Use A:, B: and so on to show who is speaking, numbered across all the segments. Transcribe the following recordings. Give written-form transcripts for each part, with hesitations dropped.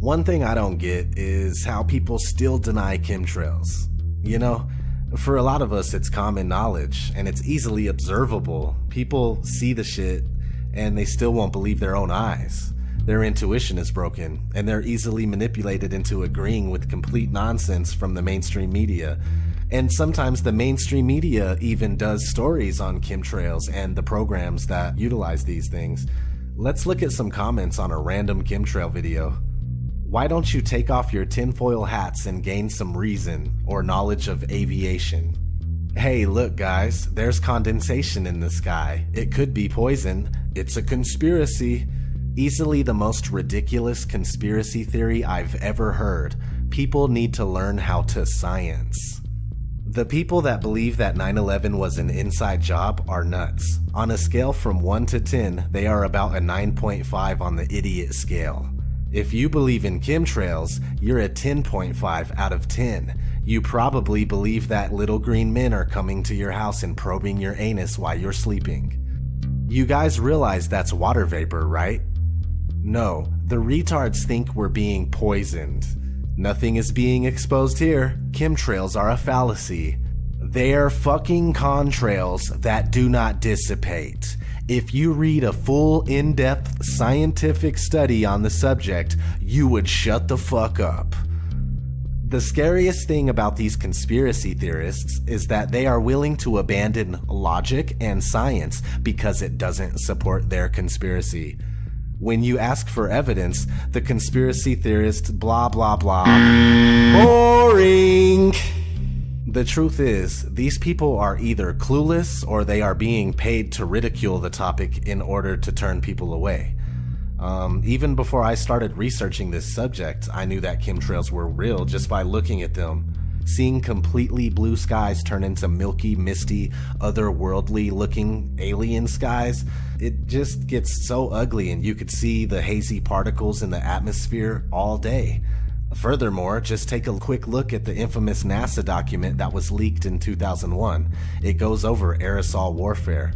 A: One thing I don't get is how people still deny chemtrails. You know, for a lot of us it's common knowledge and it's easily observable. People see the shit and they still won't believe their own eyes. Their intuition is broken and they're easily manipulated into agreeing with complete nonsense from the mainstream media. And sometimes the mainstream media even does stories on chemtrails and the programs that utilize these things. Let's look at some comments on a random chemtrail video. Why don't you take off your tinfoil hats and gain some reason or knowledge of aviation? Hey, look guys, there's condensation in the sky. It could be poison. It's a conspiracy. Easily the most ridiculous conspiracy theory I've ever heard. People need to learn how to science. The people that believe that 9/11 was an inside job are nuts. On a scale from 1 to 10, they are about a 9.5 on the idiot scale. If you believe in chemtrails, you're a 10.5 out of 10. You probably believe that little green men are coming to your house and probing your anus while you're sleeping. You guys realize that's water vapor, right? No, the retards think we're being poisoned. Nothing is being exposed here. Chemtrails are a fallacy. They are fucking contrails that do not dissipate. If you read a full, in-depth scientific study on the subject, you would shut the fuck up. The scariest thing about these conspiracy theorists is that they are willing to abandon logic and science because it doesn't support their conspiracy. When you ask for evidence, the conspiracy theorists blah blah blah. Boring! The truth is, these people are either clueless or they are being paid to ridicule the topic in order to turn people away. Even before I started researching this subject, I knew that chemtrails were real just by looking at them. Seeing completely blue skies turn into milky, misty, otherworldly looking alien skies, it just gets so ugly and you could see the hazy particles in the atmosphere all day. Furthermore, just take a quick look at the infamous NASA document that was leaked in 2001. It goes over aerosol warfare.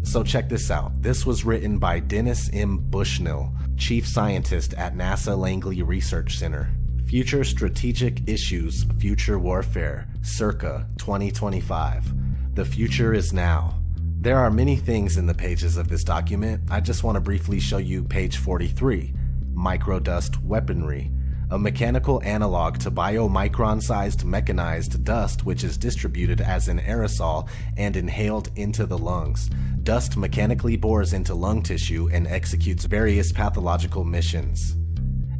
A: So check this out. This was written by Dennis M. Bushnell, Chief Scientist at NASA Langley Research Center. Future Strategic Issues, Future Warfare, circa 2025. The future is now. There are many things in the pages of this document. I just want to briefly show you page 43, Microdust Weaponry. A mechanical analog to biomicron-sized mechanized dust which is distributed as an aerosol and inhaled into the lungs. Dust mechanically bores into lung tissue and executes various pathological missions.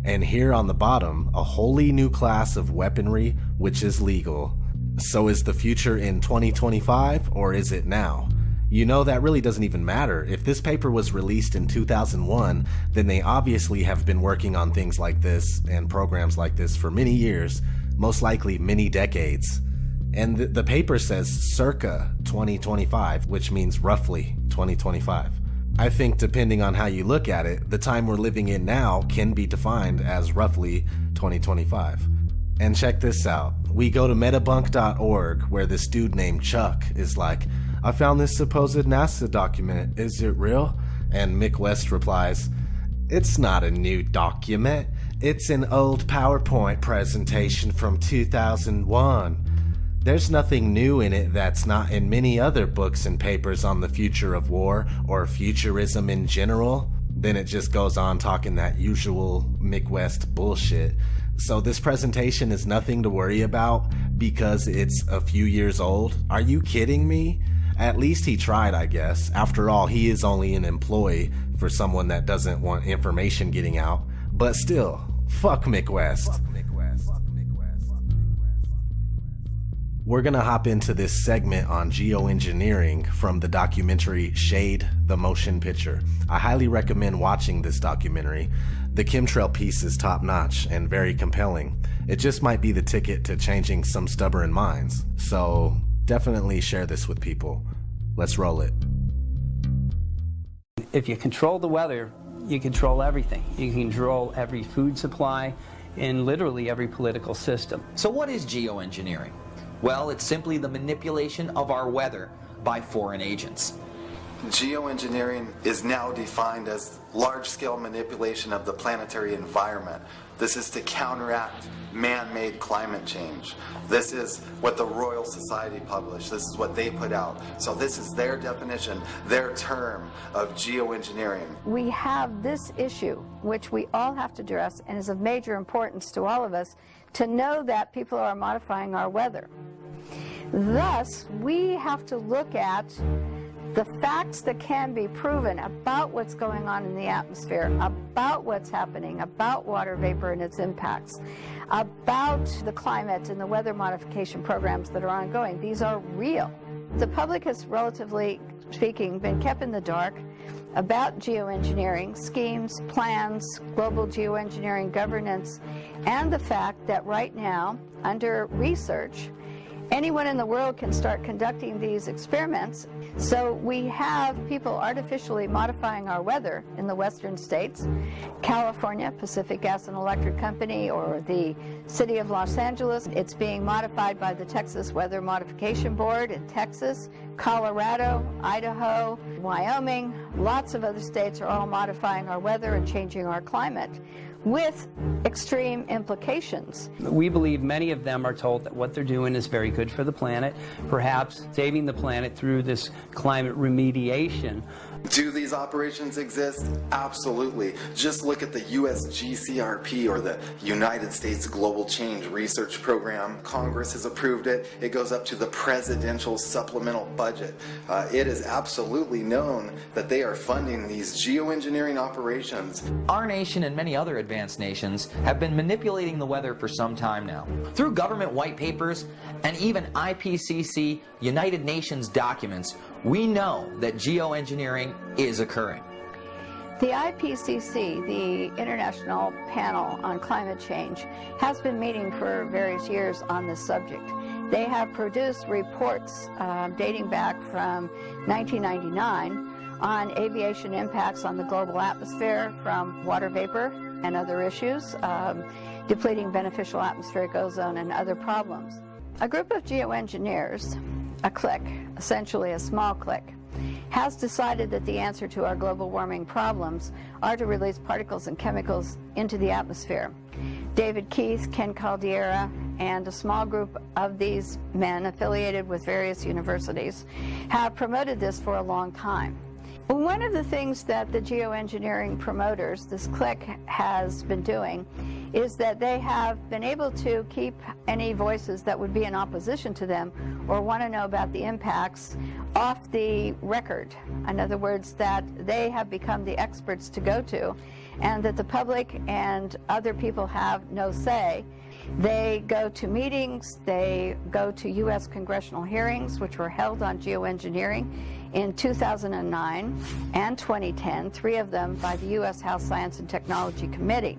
A: And here on the bottom, a wholly new class of weaponry which is legal. So is the future in 2025 or is it now? You know, that really doesn't even matter. If this paper was released in 2001, then they obviously have been working on things like this and programs like this for many years, most likely many decades. And the paper says circa 2025, which means roughly 2025. I think depending on how you look at it, the time we're living in now can be defined as roughly 2025. And check this out. We go to metabunk.org where this dude named Chuck is like, I found this supposed NASA document. Is it real? And Mick West replies, it's not a new document. It's an old PowerPoint presentation from 2001. There's nothing new in it that's not in many other books and papers on the future of war or futurism in general. Then it just goes on talking that usual Mick West bullshit. So this presentation is nothing to worry about because it's a few years old? Are you kidding me? At least he tried, I guess. After all, he is only an employee for someone that doesn't want information getting out. But still, fuck Mick West. We're gonna hop into this segment on geoengineering from the documentary Shade, the Motion Picture. I highly recommend watching this documentary. The chemtrail piece is top notch and very compelling. It just might be the ticket to changing some stubborn minds. So definitely share this with people. Let's roll it.
B: If you control the weather, you control everything. You can control every food supply and literally every political system.
C: So what is geoengineering? Well, it's simply the manipulation of our weather by foreign agents. Geoengineering is now defined as large-scale manipulation of the planetary environment. This is to counteract man-made climate change. This is what the Royal Society published. This is what they put out. So this is their definition, their term of geoengineering.
D: We have this issue, which we all have to address and is of major importance to all of us, to know that people are modifying our weather. Thus, we have to look at the facts that can be proven about what's going on in the atmosphere, about what's happening, about water vapor and its impacts, about the climate and the weather modification programs that are ongoing. These are real. The public has, relatively speaking, been kept in the dark about geoengineering, schemes, plans, global geoengineering governance, and the fact that right now, under research, anyone in the world can start conducting these experiments. So we have people artificially modifying our weather in the western states. California, Pacific Gas and Electric Company, or the city of Los Angeles. It's being modified by the Texas Weather Modification Board in Texas. Colorado, Idaho, Wyoming, lots of other states are all modifying our weather and changing our climate, with extreme implications.
B: We believe many of them are told that what they're doing is very good for the planet, perhaps saving the planet through this climate remediation.
C: Do these operations exist? Absolutely. Just look at the USGCRP, or the United States Global Change Research Program. Congress has approved it. It goes up to the presidential supplemental budget. It is absolutely known that they are funding these geoengineering operations.
E: Our nation and many other advanced nations have been manipulating the weather for some time now. Through government white papers and even IPCC United Nations documents, we know that geoengineering is occurring.
D: The IPCC, the International Panel on Climate Change, has been meeting for various years on this subject. They have produced reports dating back from 1999 on aviation impacts on the global atmosphere from water vapor and other issues, depleting beneficial atmospheric ozone and other problems. A group of geoengineers, a clique, essentially a small clique, has decided that the answer to our global warming problems are to release particles and chemicals into the atmosphere. David Keith, Ken Caldeira, and a small group of these men affiliated with various universities have promoted this for a long time. One of the things that the geoengineering promoters, this clique, has been doing is that they have been able to keep any voices that would be in opposition to them or want to know about the impacts off the record. In other words, that they have become the experts to go to, and that the public and other people have no say. They go to meetings, they go to U.S. congressional hearings, which were held on geoengineering in 2009 and 2010, 3 of them by the U.S. House Science and Technology Committee.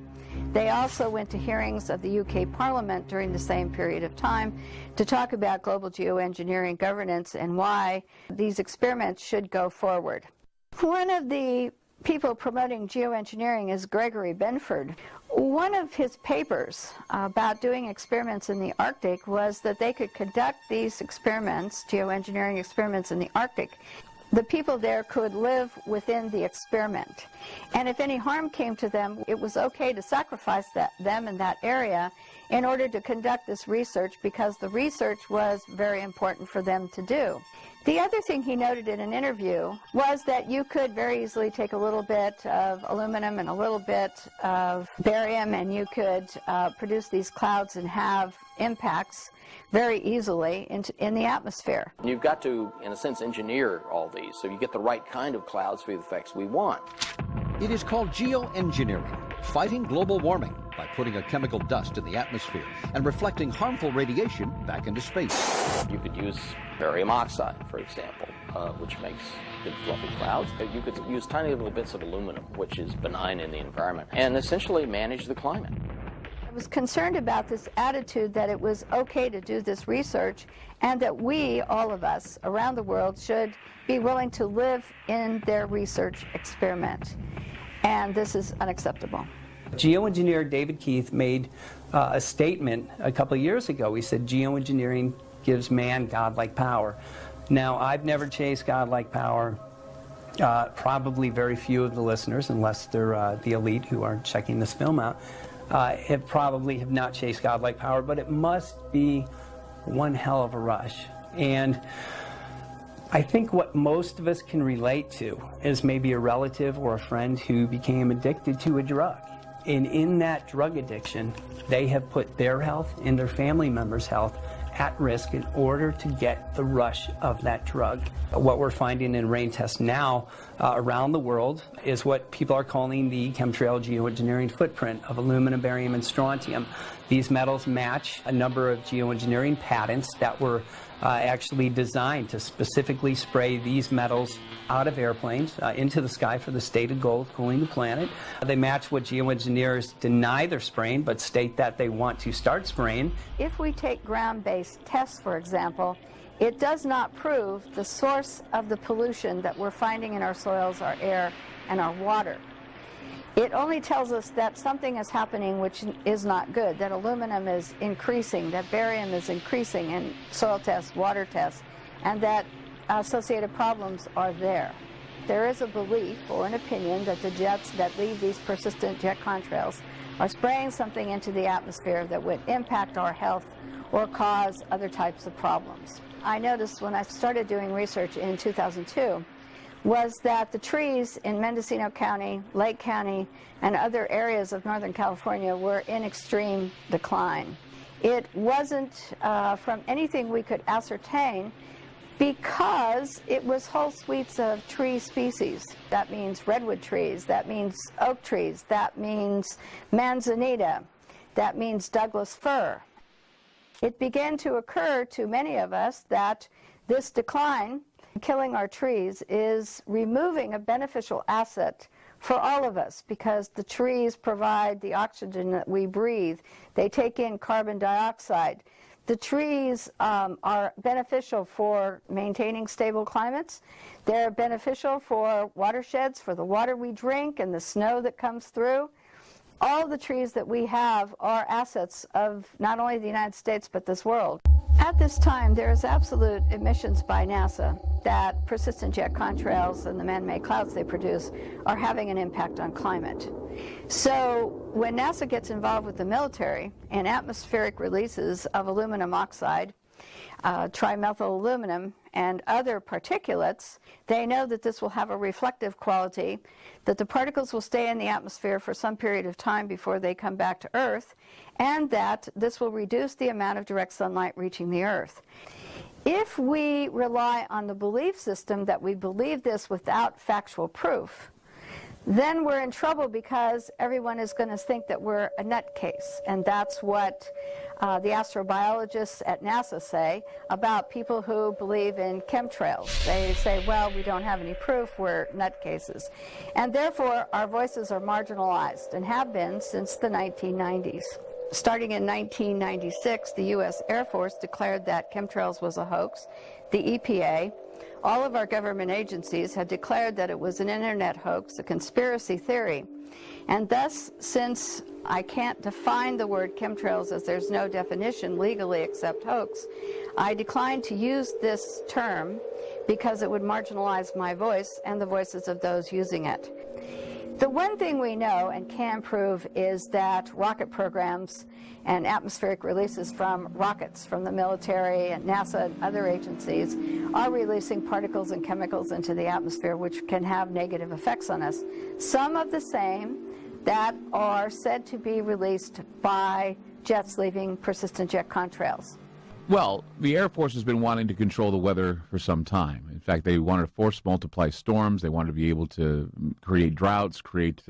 D: They also went to hearings of the UK Parliament during the same period of time to talk about global geoengineering governance and why these experiments should go forward. One of the people promoting geoengineering is Gregory Benford. One of his papers about doing experiments in the Arctic was that they could conduct these experiments, geoengineering experiments in the Arctic. The people there could live within the experiment. And if any harm came to them, it was okay to sacrifice them in that area in order to conduct this research, because the research was very important for them to do. The other thing he noted in an interview was that you could very easily take a little bit of aluminum and a little bit of barium, and you could produce these clouds and have impacts very easily in the atmosphere.
F: You've got to, in a sense, engineer all these so you get the right kind of clouds for the effects we want.
G: It is called geoengineering, fighting global warming by putting a chemical dust in the atmosphere and reflecting harmful radiation back into space.
F: You could use barium oxide, for example, which makes big fluffy clouds. You could use tiny little bits of aluminum, which is benign in the environment, and essentially manage the climate.
D: I was concerned about this attitude that it was okay to do this research, and that we, all of us around the world, should be willing to live in their research experiment. And this is unacceptable.
B: Geoengineer David Keith made a statement a couple of years ago. He said geoengineering gives man godlike power. Now, I've never chased godlike power. Probably very few of the listeners, unless they're the elite who are checking this film out, have not chased godlike power, but it must be one hell of a rush. And I think what most of us can relate to is maybe a relative or a friend who became addicted to a drug. And in that drug addiction, they have put their health and their family members' health at risk in order to get the rush of that drug. What we're finding in rain tests now around the world is what people are calling the chemtrail geoengineering footprint of aluminum, barium, and strontium. These metals match a number of geoengineering patents that were actually designed to specifically spray these metals out of airplanes into the sky for the stated goal of cooling the planet. They match what geoengineers deny they're spraying, but state that they want to start spraying.
D: If we take ground-based tests, for example, it does not prove the source of the pollution that we're finding in our soils, our air, and our water. It only tells us that something is happening which is not good, that aluminum is increasing, that barium is increasing in soil tests, water tests, and that associated problems are there. There is a belief or an opinion that the jets that leave these persistent jet contrails are spraying something into the atmosphere that would impact our health or cause other types of problems. I noticed when I started doing research in 2002 was that the trees in Mendocino County, Lake County, and other areas of Northern California were in extreme decline. It wasn't from anything we could ascertain because it was whole suites of tree species. That means redwood trees, that means oak trees, that means manzanita, that means Douglas fir. It began to occur to many of us that this decline, killing our trees, is removing a beneficial asset for all of us, because the trees provide the oxygen that we breathe. They take in carbon dioxide. The trees are beneficial for maintaining stable climates. They're beneficial for watersheds, for the water we drink and the snow that comes through. All the trees that we have are assets of not only the United States, but this world. At this time, there is absolute admissions by NASA that persistent jet contrails and the man-made clouds they produce are having an impact on climate. So when NASA gets involved with the military in atmospheric releases of aluminum oxide, trimethyl aluminum, and other particulates, they know that this will have a reflective quality, that the particles will stay in the atmosphere for some period of time before they come back to Earth, and that this will reduce the amount of direct sunlight reaching the Earth. If we rely on the belief system that we believe this without factual proof, then we're in trouble, because everyone is going to think that we're a nutcase. And that's what the astrobiologists at NASA say about people who believe in chemtrails. They say, well, we don't have any proof, we're nutcases. And therefore, our voices are marginalized and have been since the 1990s. Starting in 1996, the U.S. Air Force declared that chemtrails was a hoax. The EPA, all of our government agencies had declared that it was an internet hoax, a conspiracy theory. And thus, since I can't define the word chemtrails, as there's no definition legally except hoax, I declined to use this term because it would marginalize my voice and the voices of those using it. The one thing we know and can prove is that rocket programs and atmospheric releases from rockets from the military and NASA and other agencies are releasing particles and chemicals into the atmosphere which can have negative effects on us. Some of the same that are said to be released by jets leaving persistent jet contrails.
H: Well, the Air Force has been wanting to control the weather for some time. In fact, they wanted to force multiply storms. They wanted to be able to create droughts, create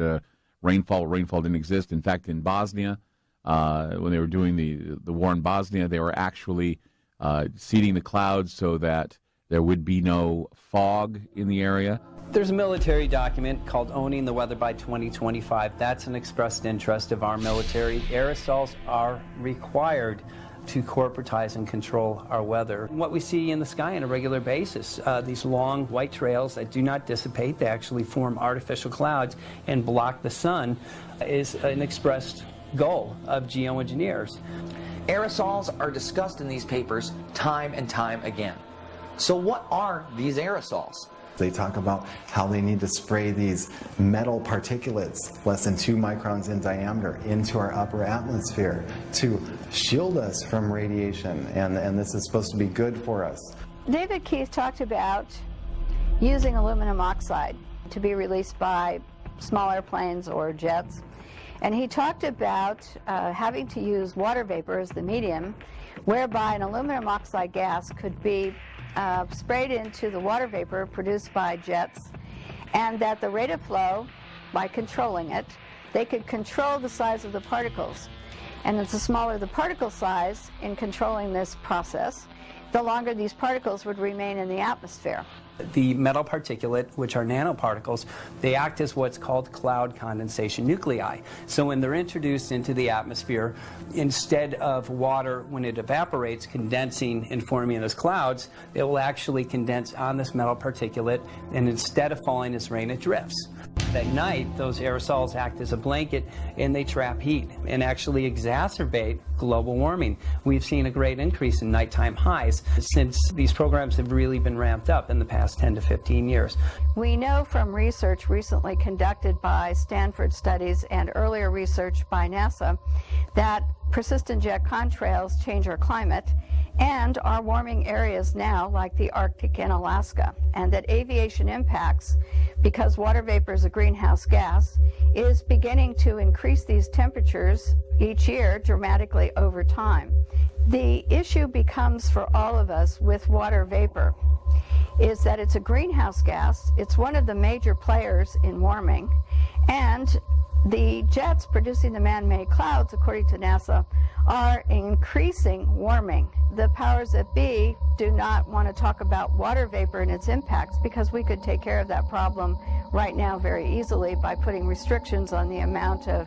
H: rainfall. Rainfall didn't exist. In fact, in Bosnia, when they were doing the war in Bosnia, they were actually seeding the clouds so that there would be no fog in the area.
B: There's a military document called Owning the Weather by 2025. That's an expressed interest of our military. Aerosols are required to corporatize and control our weather. What we see in the sky on a regular basis, these long white trails that do not dissipate, they actually form artificial clouds and block the sun, is an expressed goal of geoengineers.
E: Aerosols are discussed in these papers time and time again. So what are these aerosols?
C: They talk about how they need to spray these metal particulates less than 2 microns in diameter into our upper atmosphere to shield us from radiation, and this is supposed to be good for us.
D: David Keith talked about using aluminum oxide to be released by small airplanes or jets. And he talked about having to use water vapor as the medium, whereby an aluminum oxide gas could be sprayed into the water vapor produced by jets, and that the rate of flow, by controlling it, they could control the size of the particles. And the smaller the particle size in controlling this process, the longer these particles would remain in the atmosphere.
B: The metal particulate, which are nanoparticles, they act as what's called cloud condensation nuclei. So when they're introduced into the atmosphere, instead of water, when it evaporates, condensing and forming as clouds, it will actually condense on this metal particulate, and instead of falling as rain, it drifts. At night, those aerosols act as a blanket, and they trap heat and actually exacerbate global warming. We've seen a great increase in nighttime highs since these programs have really been ramped up in the past 10 to 15 years.
D: We know from research recently conducted by Stanford Studies and earlier research by NASA that persistent jet contrails change our climate and are warming areas now like the Arctic and Alaska, and that aviation impacts, because water vapor is a greenhouse gas, is beginning to increase these temperatures each year dramatically over time. The issue becomes for all of us with water vapor is that it's a greenhouse gas, it's one of the major players in warming, and the jets producing the man-made clouds, according to NASA, are increasing warming. The powers that be do not want to talk about water vapor and its impacts, because we could take care of that problem right now very easily by putting restrictions on the amount of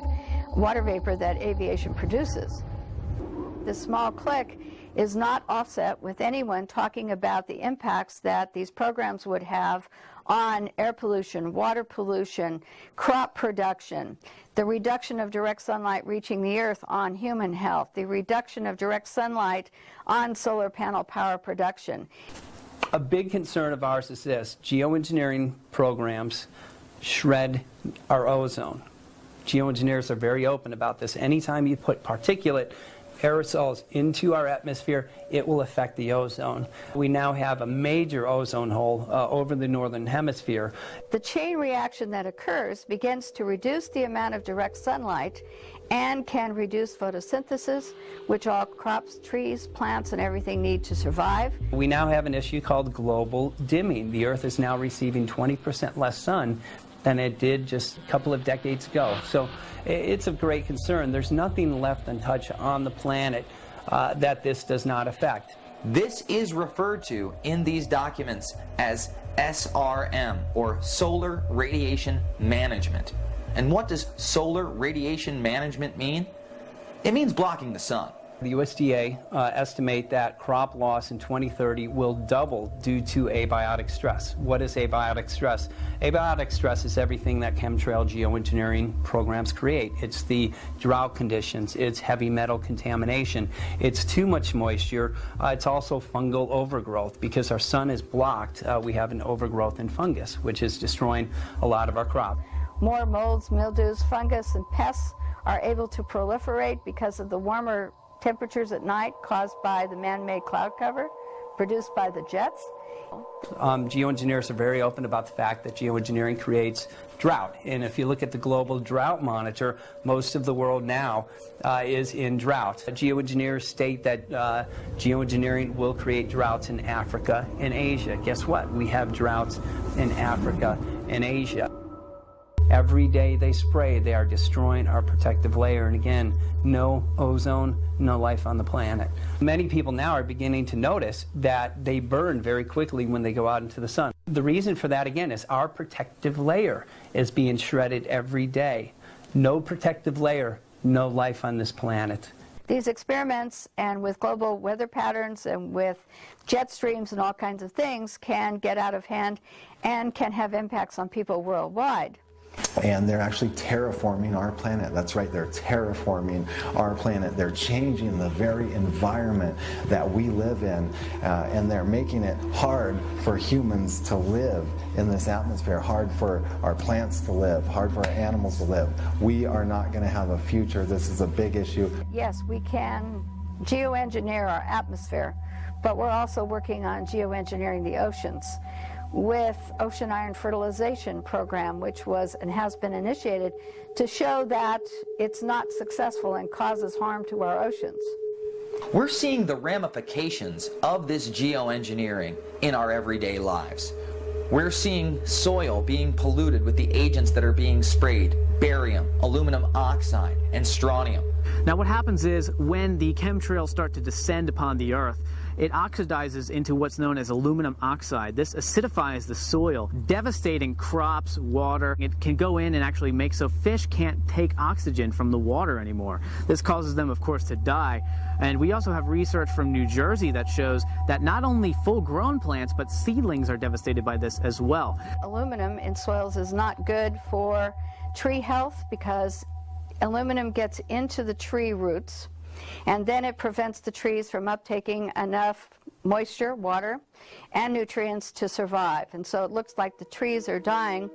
D: water vapor that aviation produces. This small click is not offset with anyone talking about the impacts that these programs would have on air pollution, water pollution, crop production, the reduction of direct sunlight reaching the earth on human health, the reduction of direct sunlight on solar panel power production.
B: A big concern of ours is this: geoengineering programs shred our ozone. Geoengineers are very open about this. Anytime you put particulate aerosols into our atmosphere, it will affect the ozone. We now have a major ozone hole over the northern hemisphere.
D: The chain reaction that occurs begins to reduce the amount of direct sunlight and can reduce photosynthesis, which all crops, trees, plants, and everything need to survive.
B: We now have an issue called global dimming. The Earth is now receiving 20% less sun than it did just a couple of decades ago. So it's of great concern. There's nothing left untouched on the planet that this does not affect.
E: This is referred to in these documents as SRM, or Solar Radiation Management. And what does solar radiation management mean? It means blocking the sun.
B: The USDA estimate that crop loss in 2030 will double due to abiotic stress. What is abiotic stress? Abiotic stress is everything that chemtrail geoengineering programs create. It's the drought conditions, it's heavy metal contamination, it's too much moisture, it's also fungal overgrowth. Because our sun is blocked, we have an overgrowth in fungus, which is destroying a lot of our crop.
D: More molds, mildews, fungus, and pests are able to proliferate because of the warmer temperatures at night caused by the man-made cloud cover produced by the jets.
B: Geoengineers are very open about the fact that geoengineering creates drought. And if you look at the global drought monitor, most of the world now is in drought. Geoengineers state that geoengineering will create droughts in Africa and Asia. Guess what? We have droughts in Africa and Asia. Every day they spray, they are destroying our protective layer. And again, no ozone, no life on the planet. Many people now are beginning to notice that they burn very quickly when they go out into the sun. The reason for that, again, is our protective layer is being shredded every day. No protective layer, no life on this planet.
D: These experiments, and with global weather patterns and with jet streams and all kinds of things, can get out of hand and can have impacts on people worldwide.
C: And they're actually terraforming our planet. That's right, they're terraforming our planet. They're changing the very environment that we live in, and they're making it hard for humans to live in this atmosphere, hard for our plants to live, hard for our animals to live. We are not going to have a future. This is a big issue.
D: Yes, we can geoengineer our atmosphere, but we're also working on geoengineering the oceans with ocean iron fertilization program, which was and has been initiated to show that it's not successful and causes harm to our oceans.
E: We're seeing the ramifications of this geoengineering in our everyday lives. We're seeing soil being polluted with the agents that are being sprayed: barium, aluminum oxide, and strontium.
I: Now what happens is when the chemtrails start to descend upon the Earth, it oxidizes into what's known as aluminum oxide. This acidifies the soil, devastating crops, water. It can go in and actually make so fish can't take oxygen from the water anymore. This causes them, of course, to die. And we also have research from New Jersey that shows that not only full-grown plants, but seedlings are devastated by this as well.
D: Aluminum in soils is not good for tree health because aluminum gets into the tree roots, and then it prevents the trees from uptaking enough moisture, water, and nutrients to survive. And so it looks like the trees are dying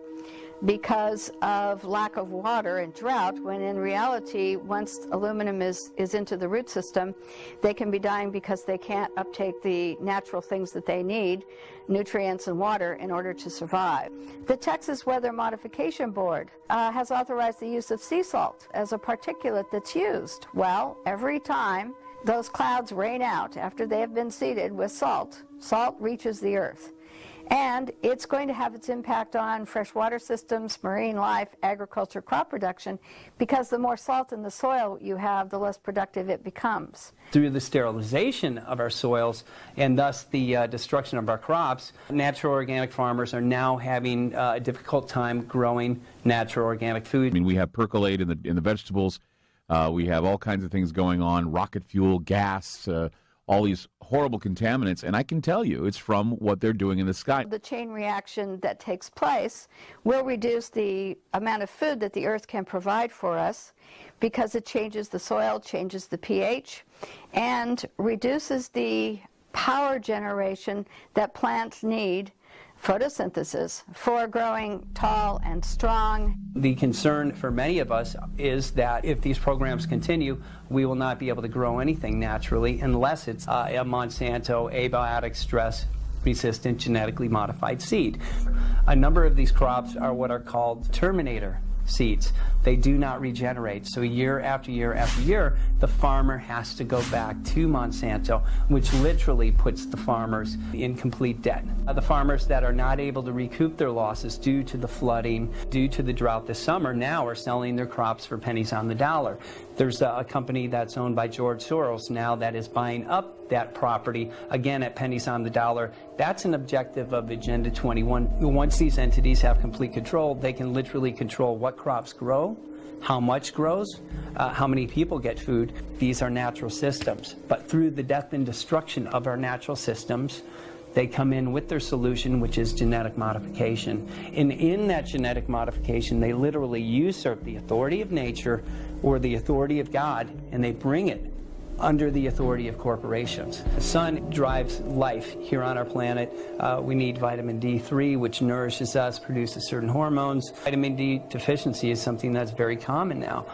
D: because of lack of water and drought, when in reality, once aluminum is into the root system, they can be dying because they can't uptake the natural things that they need, nutrients and water, in order to survive. The Texas Weather Modification Board has authorized the use of sea salt as a particulate that's used. Well, every time those clouds rain out after they have been seeded with salt, salt reaches the earth. And it's going to have its impact on freshwater systems, marine life, agriculture, crop production, because the more salt in the soil you have, the less productive it becomes.
B: Through the sterilization of our soils and thus the destruction of our crops, natural organic farmers are now having a difficult time growing natural organic food.
H: I mean, we have percolate in the vegetables. We have all kinds of things going on, rocket fuel, gas, all these horrible contaminants, and I can tell you it's from what they're doing in the sky.
D: The chain reaction that takes place will reduce the amount of food that the earth can provide for us, because it changes the soil, changes the pH, and reduces the power generation that plants need, photosynthesis, for growing tall and strong.
B: The concern for many of us is that if these programs continue, we will not be able to grow anything naturally unless it's a Monsanto abiotic stress resistant genetically modified seed. A number of these crops are what are called terminator seeds. They do not regenerate. So year after year after year, the farmer has to go back to Monsanto, which literally puts the farmers in complete debt. The farmers that are not able to recoup their losses due to the flooding, due to the drought this summer, now are selling their crops for pennies on the dollar. There's a company that's owned by George Soros now that is buying up that property, again at pennies on the dollar. That's an objective of Agenda 21. Once these entities have complete control, they can literally control what crops grow, how much grows, how many people get food. These are natural systems. But through the death and destruction of our natural systems, they come in with their solution, which is genetic modification. And in that genetic modification, they literally usurp the authority of nature or the authority of God, and they bring it under the authority of corporations. The sun drives life here on our planet. We need vitamin D3, which nourishes us, produces certain hormones. Vitamin D deficiency is something that's very common now.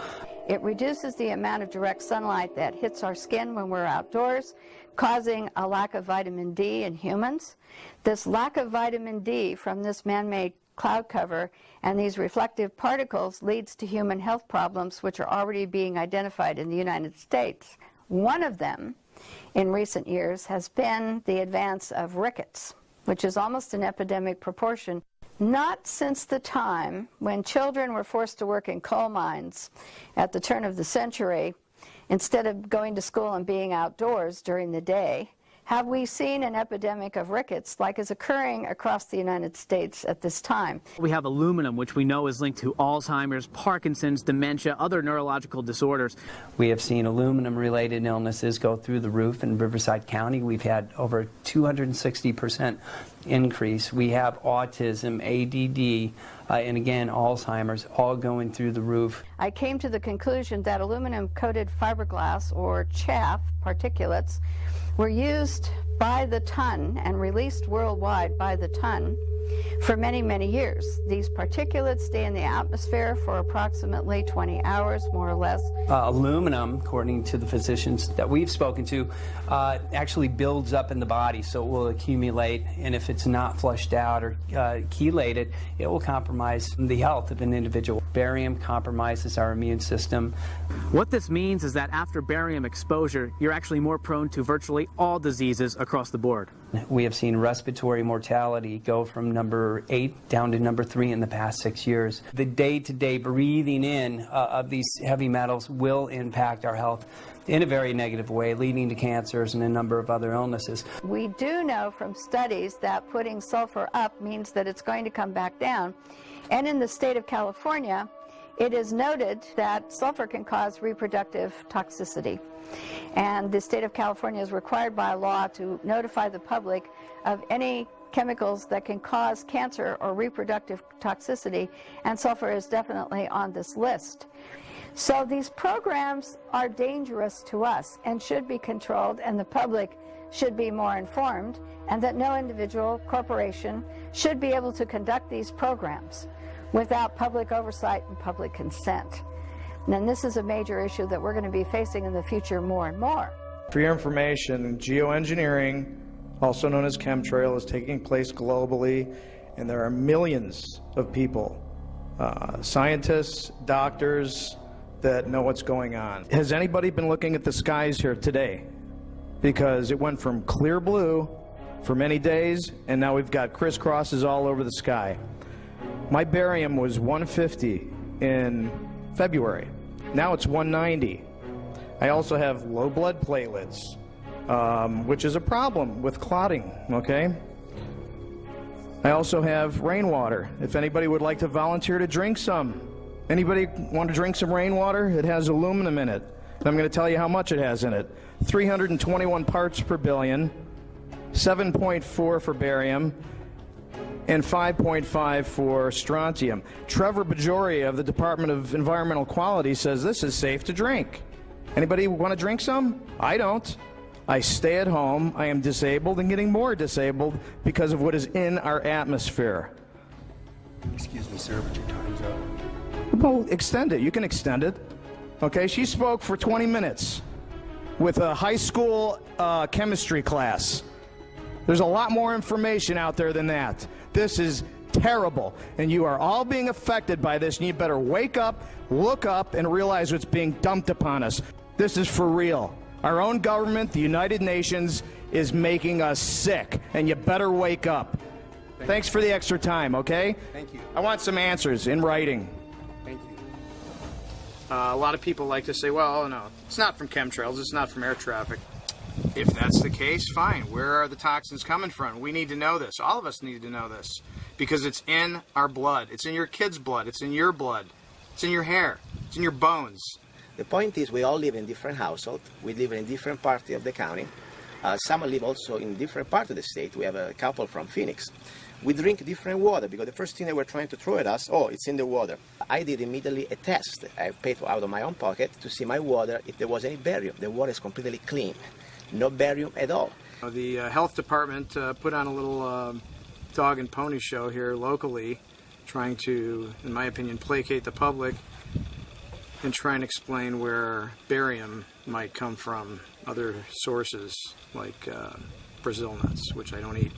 D: It reduces the amount of direct sunlight that hits our skin when we're outdoors, causing a lack of vitamin D in humans. This lack of vitamin D from this man-made cloud cover and these reflective particles leads to human health problems, which are already being identified in the United States. One of them, in recent years, has been the advance of rickets, which is almost an epidemic proportion. Not since the time when children were forced to work in coal mines at the turn of the century, instead of going to school and being outdoors during the day, have we seen an epidemic of rickets like is occurring across the United States at this time.
I: We have aluminum, which we know is linked to Alzheimer's, Parkinson's, dementia, other neurological disorders.
B: We have seen aluminum-related illnesses go through the roof in Riverside County. We've had over 260% increase. We have autism, ADD, and again, Alzheimer's, all going through the roof.
D: I came to the conclusion that aluminum-coated fiberglass, or chaff particulates, were used by the ton and released worldwide by the ton for many, many years. These particulates stay in the atmosphere for approximately 20 hours, more or less.
B: Aluminum, according to the physicians that we've spoken to, actually builds up in the body, so it will accumulate, and if it's not flushed out or chelated, it will compromise the health of an individual. Barium compromises our immune system.
I: What this means is that after barium exposure, you're actually more prone to virtually all diseases across the board.
B: We have seen respiratory mortality go from number 8 down to number 3 in the past 6 years. The day-to-day breathing in of these heavy metals will impact our health in a very negative way, leading to cancers and a number of other illnesses.
D: We do know from studies that putting sulfur up means that it's going to come back down. And in the state of California, it is noted that sulfur can cause reproductive toxicity. And the state of California is required by law to notify the public of any chemicals that can cause cancer or reproductive toxicity, and sulfur is definitely on this list. So these programs are dangerous to us and should be controlled, and the public should be more informed, and that no individual corporation should be able to conduct these programs without public oversight and public consent. And this is a major issue that we're going to be facing in the future more and more.
J: For your information, geoengineering, also known as chemtrail, is taking place globally, and there are millions of people, scientists, doctors, that know what's going on. Has anybody been looking at the skies here today? Because it went from clear blue for many days, and now we've got crisscrosses all over the sky. My barium was 150 in February. Now it's 190. I also have low blood platelets, which is a problem with clotting, okay? I also have rainwater. If anybody would like to volunteer to drink some. Anybody want to drink some rainwater? It has aluminum in it. And I'm going to tell you how much it has in it. 321 parts per billion, 7.4 for barium, and 5.5 for strontium. Trevor Bajoria of the Department of Environmental Quality says this is safe to drink. Anybody want to drink some? I don't. I stay at home. I am disabled and getting more disabled because of what is in our atmosphere.
K: Excuse me, sir, but your time's up.
J: Well, extend it. You can extend it. Okay, she spoke for 20 minutes with a high school chemistry class. There's a lot more information out there than that. This is terrible, and you are all being affected by this, and you better wake up, look up, and realize what's being dumped upon us. This is for real. Our own government, the United Nations, is making us sick, and you better wake up. Thanks for the extra time, okay?
K: Thank you.
J: I want some answers in writing.
K: Thank you.
J: A lot of people like to say, well, no, it's not from chemtrails, it's not from air traffic. If that's the case, fine. Where are the toxins coming from? We need to know this. All of us need to know this because it's in our blood. It's in your kid's blood. It's in your blood. It's in your hair. It's in your bones.
L: The point is we all live in different households. We live in different parts of the county. Some live also in different parts of the state. We have a couple from Phoenix. We drink different water because the first thing they were trying to throw at us, oh, it's in the water. I did immediately a test. I paid out of my own pocket to see my water if there was any barium. The water is completely clean. No barium at all.
J: The health department put on a little dog and pony show here locally, trying to, in my opinion, placate the public and try and explain where barium might come from, other sources like Brazil nuts, which I don't eat.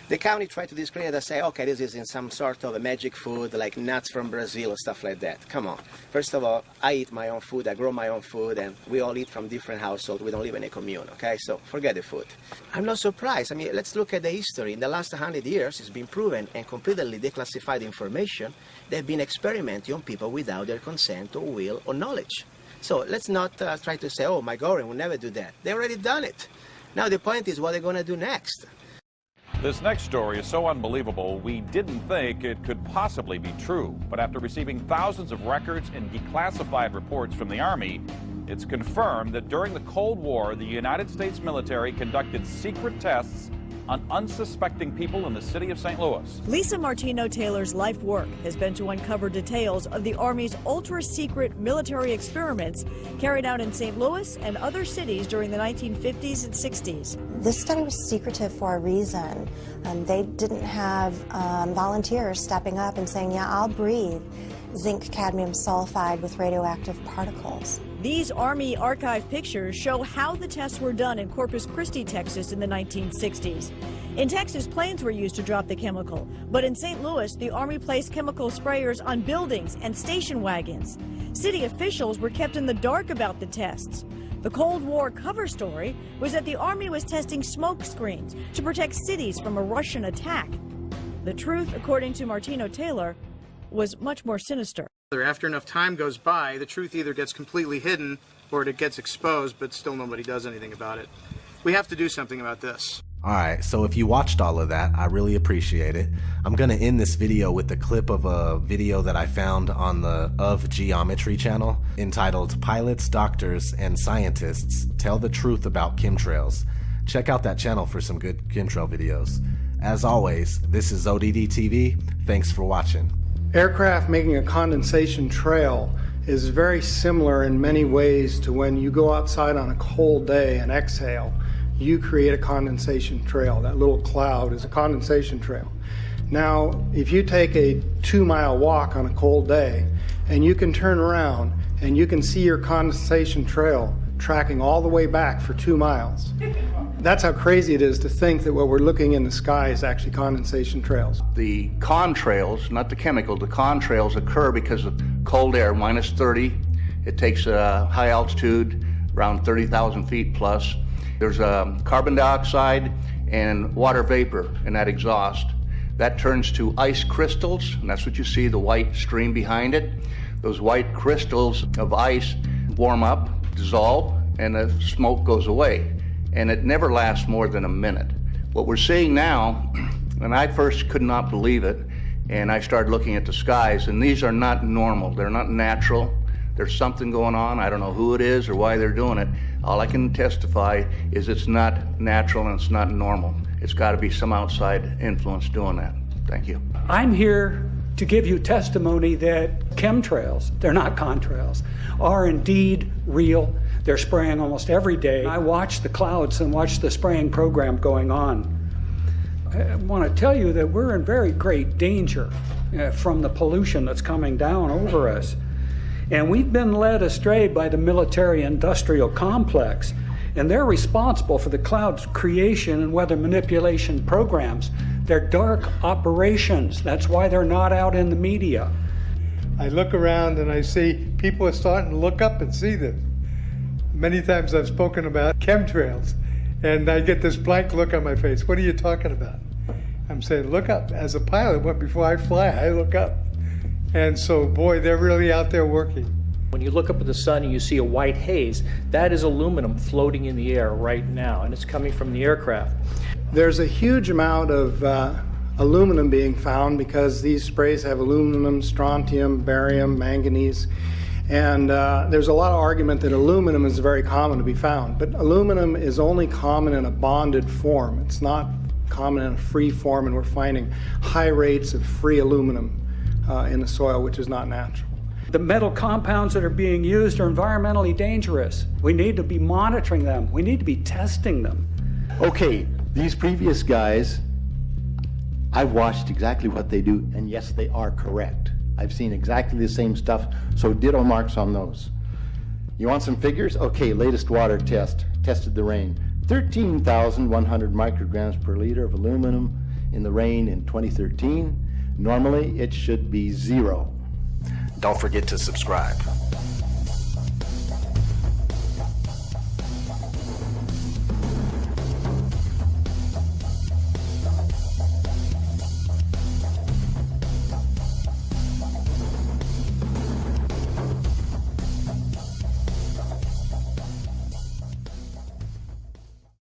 L: The county tried to discredit us, say, okay, this is in some sort of a magic food, like nuts from Brazil or stuff like that. Come on. First of all, I eat my own food, I grow my own food, and we all eat from different households. We don't live in a commune, okay? So forget the food. I'm not surprised. I mean, let's look at the history. In the last 100 years, it's been proven and completely declassified information. They've been experimenting on people without their consent or will or knowledge. So let's not try to say, oh, my government will never do that. They already done it. Now the point is what they're going to do next.
M: This next story is so unbelievable, we didn't think it could possibly be true. But after receiving thousands of records and declassified reports from the Army, it's confirmed that during the Cold War, the United States military conducted secret tests on unsuspecting people in the city of St. Louis.
N: Lisa Martino Taylor's life work has been to uncover details of the Army's ultra-secret military experiments carried out in St. Louis and other cities during the 1950s and 60s.
O: This study was secretive for a reason. They didn't have volunteers stepping up and saying, yeah, I'll breathe zinc cadmium sulfide with radioactive particles.
N: These Army archive pictures show how the tests were done in Corpus Christi, Texas in the 1960s. In Texas, planes were used to drop the chemical, but in St. Louis, the Army placed chemical sprayers on buildings and station wagons. City officials were kept in the dark about the tests. The Cold War cover story was that the Army was testing smoke screens to protect cities from a Russian attack. The truth, according to Martino Taylor, was much more sinister.
J: After enough time goes by, the truth either gets completely hidden or it gets exposed, but still nobody does anything about it. We have to do something about this.
A: Alright, so if you watched all of that, I really appreciate it. I'm going to end this video with a clip of a video that I found on the Of Geometry channel entitled Pilots, Doctors, and Scientists Tell the Truth About Chemtrails. Check out that channel for some good chemtrail videos. As always, this is ODD TV. Thanks for watching.
J: Aircraft making a condensation trail is very similar in many ways to when you go outside on a cold day and exhale. You create a condensation trail. That little cloud is a condensation trail. Now, if you take a 2-mile walk on a cold day and you can turn around and you can see your condensation trail tracking all the way back for 2 miles. That's how crazy it is to think that what we're looking in the sky is actually condensation trails.
P: The contrails, not the chemical, the contrails occur because of cold air, minus 30. It takes a high altitude, around 30,000 feet plus. There's carbon dioxide and water vapor in that exhaust. That turns to ice crystals, and that's what you see, the white stream behind it. Those white crystals of ice warm up, dissolve, and the smoke goes away. And it never lasts more than a minute. What we're seeing now, and I first could not believe it, and I started looking at the skies, and these are not normal, they're not natural. There's something going on, I don't know who it is or why they're doing it. All I can testify is it's not natural and it's not normal. It's got to be some outside influence doing that. Thank you.
Q: I'm here to give you testimony that chemtrails, they're not contrails, are indeed real. They're spraying almost every day. I watch the clouds and watch the spraying program going on. I want to tell you that we're in very great danger from the pollution that's coming down over us. And we've been led astray by the military-industrial complex, and they're responsible for the cloud's creation and weather manipulation programs. They're dark operations. That's why they're not out in the media.
R: I look around and I see people are starting to look up and see this. Many times I've spoken about chemtrails, and I get this blank look on my face. What are you talking about? I'm saying, look up. As a pilot, before I fly, I look up. And so, boy, they're really out there working.
S: When you look up at the sun and you see a white haze, that is aluminum floating in the air right now, and it's coming from the aircraft.
J: There's a huge amount of aluminum being found because these sprays have aluminum, strontium, barium, manganese. And there's a lot of argument that aluminum is very common to be found, but aluminum is only common in a bonded form. It's not common in a free form, and we're finding high rates of free aluminum in the soil, which is not natural.
Q: The metal compounds that are being used are environmentally dangerous. We need to be monitoring them. We need to be testing them.
T: Okay, these previous guys, I've watched exactly what they do, and yes, they are correct. I've seen exactly the same stuff, so ditto marks on those. You want some figures? Okay, latest water test, tested the rain. 13,100 micrograms per liter of aluminum in the rain in 2013. Normally, it should be 0.
A: Don't forget to subscribe.